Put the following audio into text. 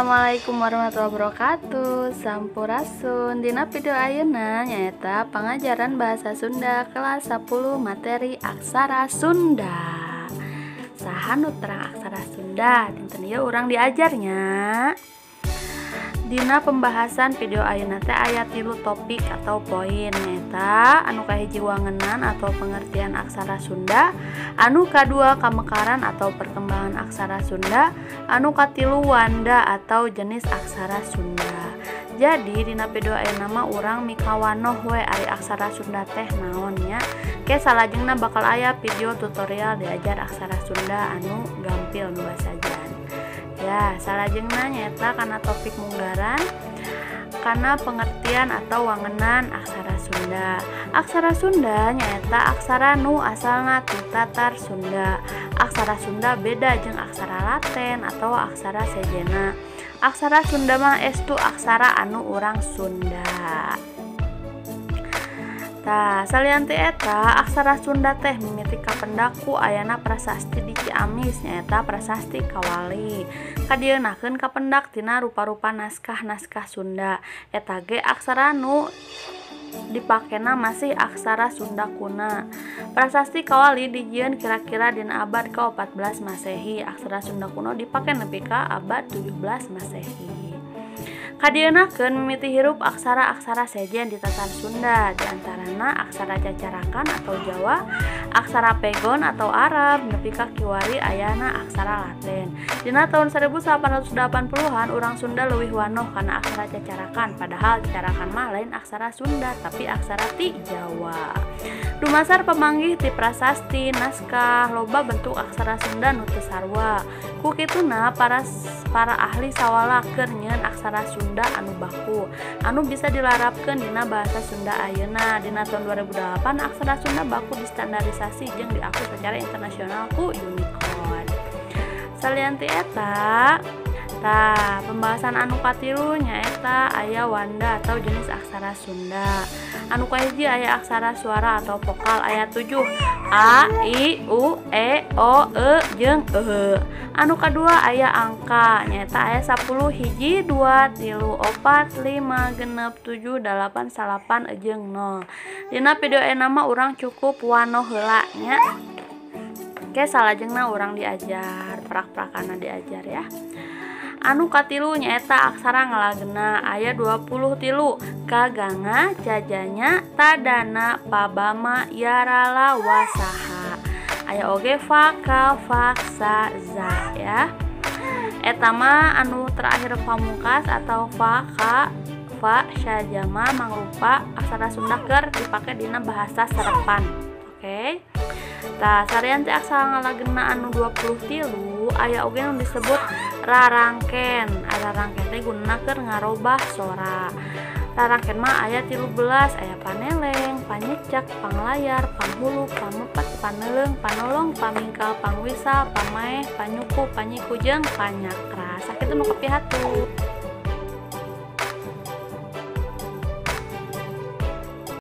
Assalamualaikum warahmatullahi wabarakatuh. Sampurasun. Dina video ayeuna nyaeta pengajaran bahasa Sunda kelas 10 materi aksara Sunda. Saha nu terang aksara Sunda? Dinten ieu urang diajarnya. Dina pembahasan video ayeuna teh aya 3 topik atau poin nyaeta anu kahiji wangenan atau pengertian aksara Sunda, anu kadua kamekaran atau perkembangan aksara Sunda, anu katilu wanda atau jenis aksara Sunda. Jadi dina video ayeuna mah urang mikawanoh we ari aksara Sunda teh naon nya. Ke salajengna bakal aya video tutorial diajar aksara Sunda anu gampil nu basajan. Ya, salajengna nyaeta kana topik munggaran kana pengertian atau wangenan aksara Sunda. Aksara Sunda nyaeta aksara nu asalna ti tatar Sunda. Aksara Sunda beda jeung aksara Laten atau aksara sejena. Aksara Sunda mah estu aksara anu urang Sunda. Tah, salianti eta aksara Sunda teh mimiti kapendak ku ayana prasasti di Ciamis nyaeta prasasti Kawali. Kadieunahkeun kapendak tina rupa-rupa naskah-naskah Sunda. Eta ge aksara nu dipakena masih aksara Sunda kuna. Prasasti Kawali dijieun kira-kira dina abad ke-14 Masehi. Aksara Sunda kuno dipake nepi ka abad 17 Masehi. Kadieunahkeun mimiti hirup aksara-aksara sejen di tatar Sunda, diantarana aksara cacarakan atau Jawa, aksara pegon atau Arab, nepi ka kiwari ayana aksara Laten. Dina tahun 1880-an urang Sunda leuwih wanoh kana aksara cacarakan, padahal cacarakan mah lain aksara Sunda tapi aksara ti Jawa. Dumasar pamanggih ti prasasti naskah loba bentuk aksara Sunda nu teu sarua. Ku kituna para ahli sawala keur nyieun aksara Sunda anu baku, anu bisa dilarapkeun dina bahasa Sunda ayeuna. Dina tahun 2008 aksara Sunda baku distandarisasi jeung diakui secara internasional ku Unicode. Salianti eta, tah pembahasan anu katilu nyaeta aya wanda atau jenis aksara Sunda. Anu kahiji aya aksara suara atau vokal aya 7 A, I, U, E, O, E jeung E. Anu kadua aya angka nyaeta aya 10 hiji 2 3 4 5 genep 7 8 9 jeung 0. Dina video ayeuna mah urang cukup wanoh heula nya. Ke salajengna urang diajar, prak-prakana diajar ya. Anu katilu nyaeta aksara ngalagena aya 20 tilu kaganga jajanya tadana pabama yarala wasaha. Aya oge faka faksa za ya. Eta mah anu terakhir pamungkas atau faka fa syajama mangrupa aksara Sunda keur dipake dina bahasa Serepan. Oke. Tah, sarian teh aksara ngalagena anu 20 tilu aya oge nu disebut rarangken. Rarangken teh gunana keur ngarobah sora. Rarangken mah aya 13, aya paneleng, panyecek, panglayar, panghulu, pamepet, paneleung, panolong, pamingkal, pangwisal, pamaeh, panyuku, panyiku jeung panyakra. Sakitu nu kapihatu.